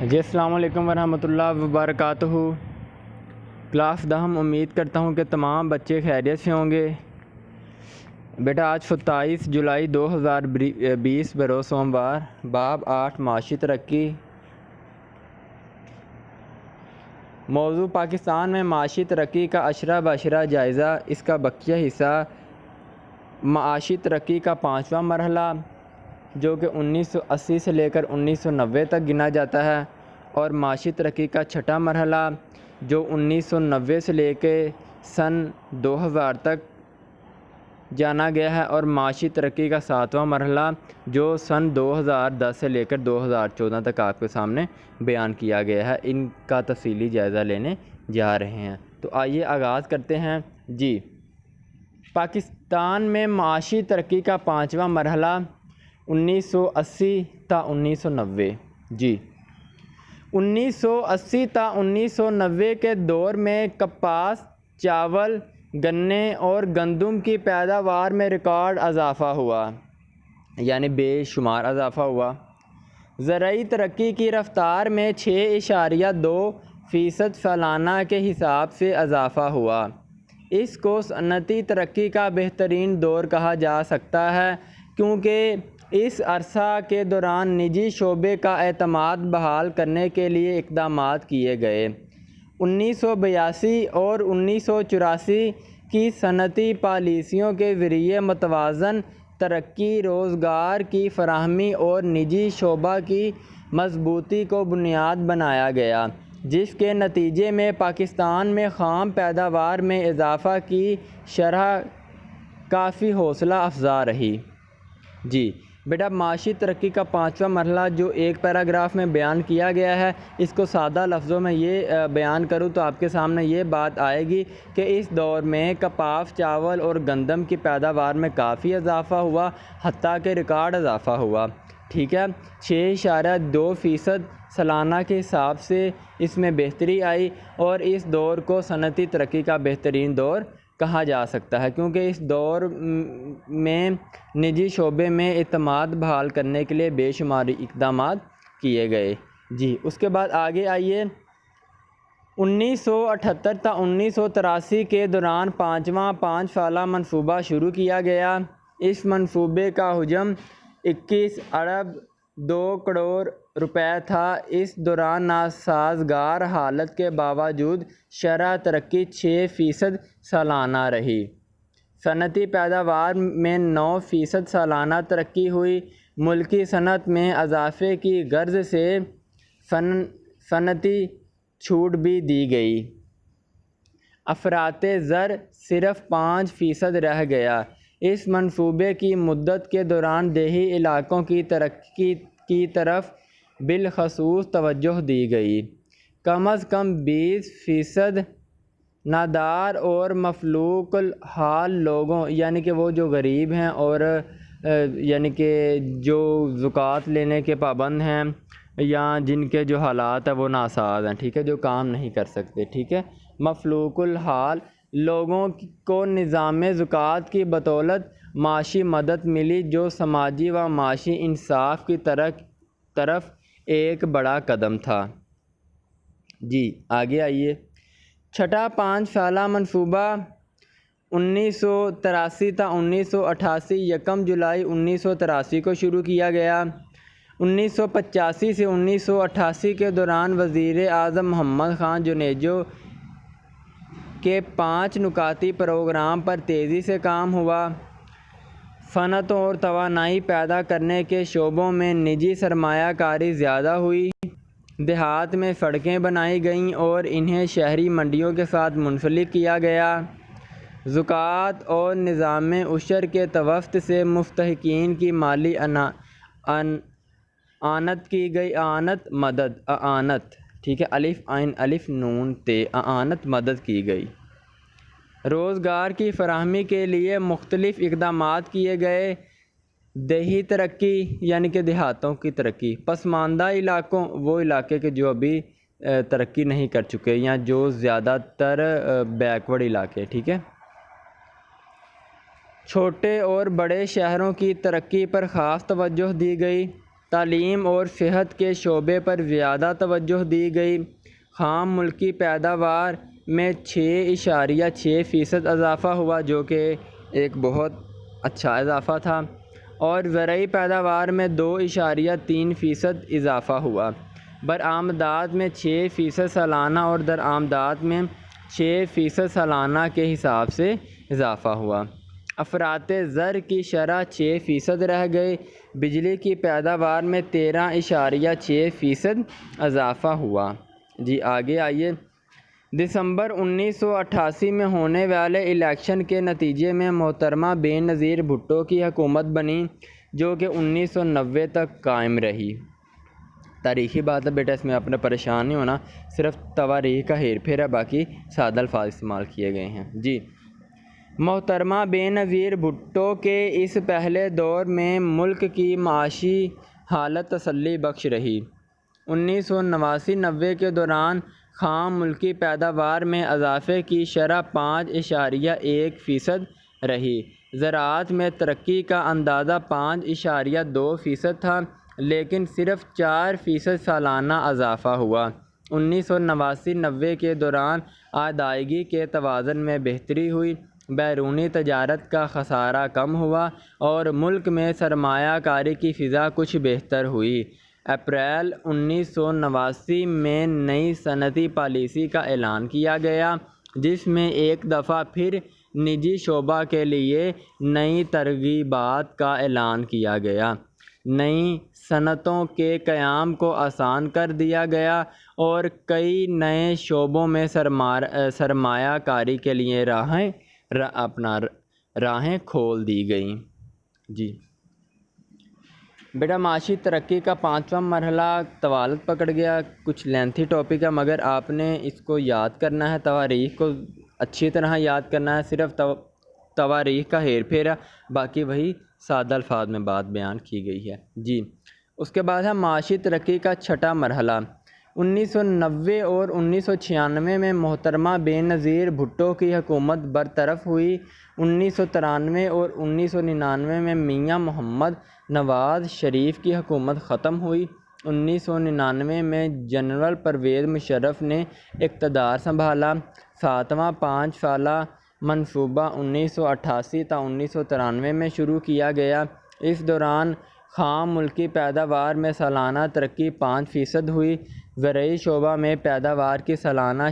جی السلام علیکم ورحمۃ اللہ وبرکاتہ۔ کلاس دہم، امید کرتا ہوں کہ تمام بچے خیریت سے ہوں گے۔ بیٹا آج 27 جولائی 2020 بروز سوموار، باب 8 معاشی ترقی۔ موضوع پاکستان میں معاشی ترقی کا اشرہ باشرہ جائزہ۔ اس کا بقیہ حصہ معاشی ترقی کا 5واں مرحلہ جو کہ 1980 سے لے کر 1990 تک گنا جاتا ہے، اور معاشی ترقی کا 6واں مرحلہ جو 1990 سے لے کے سن 2000 تک جانا گیا ہے، اور معاشی ترقی کا 7واں مرحلہ جو سن 2010 سے لے کر 2014 تک آپ کے سامنے بیان کیا گیا ہے۔ ان کا تفصیلی جائزہ لینے جا رہے ہیں، تو آئیے آغاز کرتے ہیں۔ جی، پاکستان میں معاشی ترقی کا 5واں مرحلہ 1980 تا 1990۔ جی، 1980 تا 1990 کے دور میں کپاس، چاول، گنے اور گندم کی پیداوار میں ریکارڈ اضافہ ہوا، یعنی بے شمار اضافہ ہوا۔ زرعی ترقی کی رفتار میں 6.2% سالانہ کے حساب سے اضافہ ہوا۔ اس کو صنعتی ترقی کا بہترین دور کہا جا سکتا ہے، کیونکہ اس عرصہ کے دوران نجی شعبے کا اعتماد بحال کرنے کے لیے اقدامات کیے گئے۔ 1982 اور 1984 کی صنعتی پالیسیوں کے ذریعے متوازن ترقی، روزگار کی فراہمی اور نجی شعبہ کی مضبوطی کو بنیاد بنایا گیا، جس کے نتیجے میں پاکستان میں خام پیداوار میں اضافہ کی شرح کافی حوصلہ افزا رہی۔ جی بیٹا، معاشی ترقی کا 5واں مرحلہ جو ایک پیراگراف میں بیان کیا گیا ہے، اس کو سادہ لفظوں میں یہ بیان کروں تو آپ کے سامنے یہ بات آئے گی کہ اس دور میں کپاس، چاول اور گندم کی پیداوار میں کافی اضافہ ہوا، حتیٰ کہ ریکارڈ اضافہ ہوا۔ ٹھیک ہے، 6.2% سالانہ کے حساب سے اس میں بہتری آئی، اور اس دور کو صنعتی ترقی کا بہترین دور کہا جا سکتا ہے، کیونکہ اس دور میں نجی شعبے میں اعتماد بحال کرنے کے لیے بے شمار اقدامات کیے گئے۔ جی، اس کے بعد آگے آئیے۔ 1978 تا 1983 کے دوران 5واں 5 سالہ منصوبہ شروع کیا گیا۔ اس منصوبے کا حجم 21 ارب 2 کروڑ روپے تھا۔ اس دوران ناسازگار حالت کے باوجود شرح ترقی 6% سالانہ رہی۔ صنعتی پیداوار میں 9% سالانہ ترقی ہوئی۔ ملکی صنعت میں اضافے کی غرض سے صنعتی چھوٹ بھی دی گئی۔ افراط زر صرف 5% رہ گیا۔ اس منصوبے کی مدت کے دوران دیہی علاقوں کی ترقی کی طرف بالخصوص توجہ دی گئی۔ کم از کم 20% نادار اور مفلوک الحال لوگوں، یعنی کہ وہ جو غریب ہیں اور یعنی کہ جو زکوٰۃ لینے کے پابند ہیں، یا جن کے جو حالات ہیں وہ ناساز ہیں، ٹھیک ہے، جو کام نہیں کر سکتے، ٹھیک ہے، مفلوک الحال لوگوں کو نظام زکوٰۃ کی بدولت معاشی مدد ملی، جو سماجی و معاشی انصاف کی طرف ایک بڑا قدم تھا۔ جی آگے آئیے۔ 6واں 5 سالہ منصوبہ 1983 تا 1988، 1 جولائی 1983 کو شروع کیا گیا۔ 1985 سے 1988 کے دوران وزیر اعظم محمد خان جونیجو کے 5 نکاتی پروگرام پر تیزی سے کام ہوا۔ صنعتوں اور توانائی پیدا کرنے کے شعبوں میں نجی سرمایہ کاری زیادہ ہوئی۔ دیہات میں سڑکیں بنائی گئیں اور انہیں شہری منڈیوں کے ساتھ منسلک کیا گیا۔ زکوٰۃ اور نظام عشر کے توسط سے مستحقین کی مالی اعانت کی گئی۔ اعانت، ٹھیک ہے، الف عین الف نون تے، اعانت مدد کی گئی۔ روزگار کی فراہمی کے لیے مختلف اقدامات کیے گئے۔ دیہی ترقی، یعنی کہ دیہاتوں کی ترقی۔ پسماندہ علاقوں، وہ علاقے کے جو ابھی ترقی نہیں کر چکے یا جو زیادہ تر بیکورڈ علاقے، ٹھیک ہے۔ چھوٹے اور بڑے شہروں کی ترقی پر خاص توجہ دی گئی تعلیم اور صحت کے شعبے پر زیادہ توجہ دی گئی۔ خام ملکی پیداوار میں 6.6% اضافہ ہوا، جو کہ ایک بہت اچھا اضافہ تھا، اور زرعی پیداوار میں 2.3% اضافہ ہوا۔ برآمدات میں 6% سالانہ اور درآمدات میں 6% سالانہ کے حساب سے اضافہ ہوا۔ افراط زر کی شرح 6% رہ گئی۔ بجلی کی پیداوار میں 13.6% اضافہ ہوا۔ جی آگے آئیے۔ دسمبر 1988 میں ہونے والے الیکشن کے نتیجے میں محترمہ بے نظیر بھٹو کی حکومت بنی، جو کہ 1990 تک قائم رہی۔ تاریخی بات ہے بیٹا، اس میں آپ نے پریشان نہیں ہونا، صرف تواریخ کا ہیر پھیر ہے، باقی سادہ الفاظ استعمال کیے گئے ہیں۔ جی محترمہ بے نظیر بھٹو کے اس پہلے دور میں ملک کی معاشی حالت تسلی بخش رہی۔ 1989-90 کے دوران خام ملکی پیداوار میں اضافے کی شرح 5.1% رہی۔ زراعت میں ترقی کا اندازہ 5.2% تھا، لیکن صرف 4% سالانہ اضافہ ہوا۔ 1989-90 کے دوران ادائیگی کے توازن میں بہتری ہوئی، بیرونی تجارت کا خسارہ کم ہوا اور ملک میں سرمایہ کاری کی فضا کچھ بہتر ہوئی۔ اپریل 1989 میں نئی صنعتی پالیسی کا اعلان کیا گیا، جس میں ایک دفعہ پھر نجی شعبہ کے لیے نئی ترغیبات کا اعلان کیا گیا۔ نئی صنعتوں کے قیام کو آسان کر دیا گیا اور کئی نئے شعبوں میں سرمایہ کاری کے لیے راہیں کھول دی گئیں۔ جی بیٹا معاشی ترقی کا 5واں مرحلہ طوالت پکڑ گیا، کچھ لینتھی ٹاپک ہے، مگر آپ نے اس کو یاد کرنا ہے، تواریخ کو اچھی طرح یاد کرنا ہے، صرف تواریخ کا ہیر پھیر ہے، باقی وہی سادہ الفاظ میں بات بیان کی گئی ہے۔ جی اس کے بعد ہے معاشی ترقی کا 6واں مرحلہ۔ 1990 اور 1996 میں محترمہ بے نظیر بھٹو کی حکومت برطرف ہوئی۔ 1993 اور 1999 میں میاں محمد نواز شریف کی حکومت ختم ہوئی۔ 1999 میں جنرل پرویز مشرف نے اقتدار سنبھالا۔ 7واں 5 سالہ منصوبہ 1988 تا 1993 میں شروع کیا گیا۔ اس دوران خام ملکی پیداوار میں سالانہ ترقی 5% ہوئی۔ زرعی شعبہ میں پیداوار کی سالانہ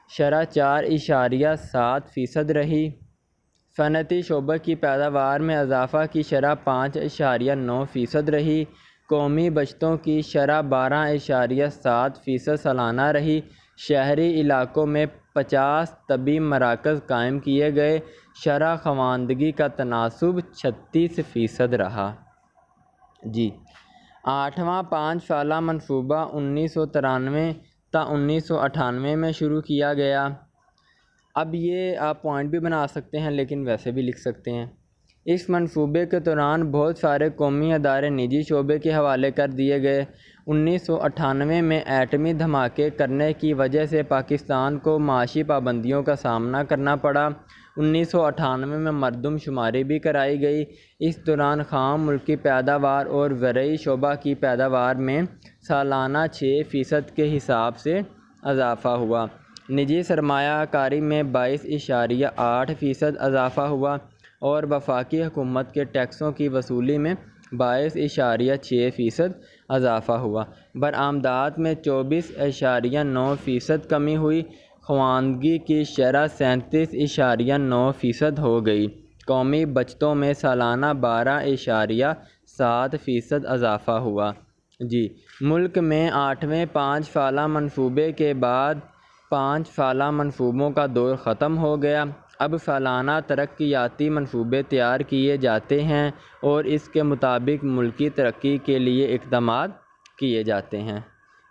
شرح 4.7% رہی۔ صنعتی شعبہ کی پیداوار میں اضافہ کی شرح 5.9% رہی۔ قومی بچتوں کی شرح 12.7% سالانہ رہی۔ شہری علاقوں میں 50 طبی مراکز قائم کیے گئے۔ شرح خواندگی کا تناسب 36% رہا۔ جی 8واں 5 سالہ منصوبہ 1993 تا 1998 میں شروع کیا گیا۔ اب یہ آپ پوائنٹ بھی بنا سکتے ہیں، لیکن ویسے بھی لکھ سکتے ہیں۔ اس منصوبے کے دوران بہت سارے قومی ادارے نجی شعبے کے حوالے کر دیے گئے۔ 1998 میں ایٹمی دھماکے کرنے کی وجہ سے پاکستان کو معاشی پابندیوں کا سامنا کرنا پڑا۔ 1998 میں مردم شماری بھی کرائی گئی۔ اس دوران خام ملکی پیداوار اور زرعی شعبہ کی پیداوار میں سالانہ 6% کے حساب سے اضافہ ہوا۔ نجی سرمایہ کاری میں 22.8% اضافہ ہوا اور وفاقی حکومت کے ٹیکسوں کی وصولی میں 22.6% اضافہ ہوا۔ برآمدات میں 24.9% کمی ہوئی۔ خواندگی کی شرح 37.9% ہو گئی۔ قومی بچتوں میں سالانہ 12.7% اضافہ ہوا۔ جی ملک میں 8ویں 5 سالہ منصوبے کے بعد 5 سالہ منصوبوں کا دور ختم ہو گیا۔ اب سالانہ ترقیاتی منصوبے تیار کیے جاتے ہیں اور اس کے مطابق ملکی ترقی کے لیے اقدامات کیے جاتے ہیں۔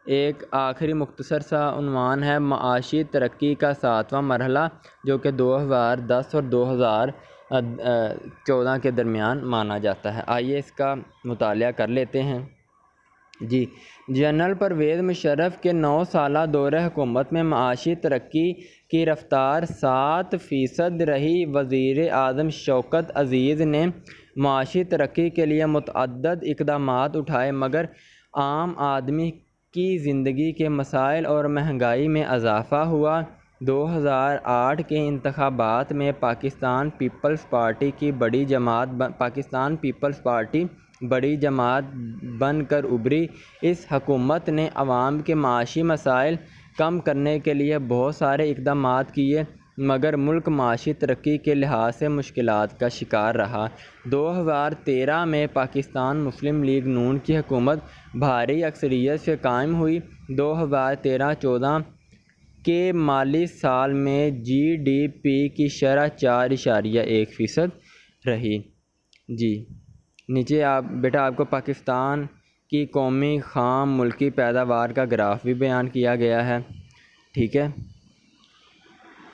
ایک آخری مختصر سا عنوان ہے معاشی ترقی کا 7واں مرحلہ، جو کہ 2010 اور 2014 کے درمیان مانا جاتا ہے۔ آئیے اس کا مطالعہ کر لیتے ہیں۔ جنرل پرویز مشرف کے 9 سالہ دور حکومت میں معاشی ترقی کی رفتار 7% رہی۔ وزیر اعظم شوکت عزیز نے معاشی ترقی کے لیے متعدد اقدامات اٹھائے مگر عام آدمی کی زندگی کے مسائل اور مہنگائی میں اضافہ ہوا۔ 2008 کے انتخابات میں پاکستان پیپلز پارٹی بڑی جماعت بن کر ابھری۔ اس حکومت نے عوام کے معاشی مسائل کم کرنے کے لیے بہت سارے اقدامات کیے مگر ملک معاشی ترقی کے لحاظ سے مشکلات کا شکار رہا۔ 2013 میں پاکستان مسلم لیگ نون کی حکومت بھاری اکثریت سے قائم ہوئی۔ 2013-14 کے مالی سال میں GDP کی شرح 4.1% رہی۔ نیچے بیٹا آپ کو پاکستان کی قومی خام ملکی پیداوار کا گراف بھی بیان کیا گیا ہے، ٹھیک ہے۔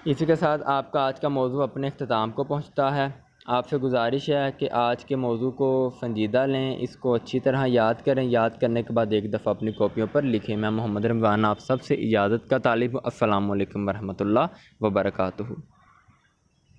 اسی کے ساتھ آپ کا آج کا موضوع اپنے اختتام کو پہنچتا ہے۔ آپ سے گزارش ہے کہ آج کے موضوع کو سنجیدہ لیں، اس کو اچھی طرح یاد کریں، یاد کرنے کے بعد ایک دفعہ اپنی کاپیوں پر لکھیں۔ میں محمد رمضان آپ سب سے اجازت کا طالب ہوں۔ السلام علیکم ورحمۃ اللہ وبرکاتہ۔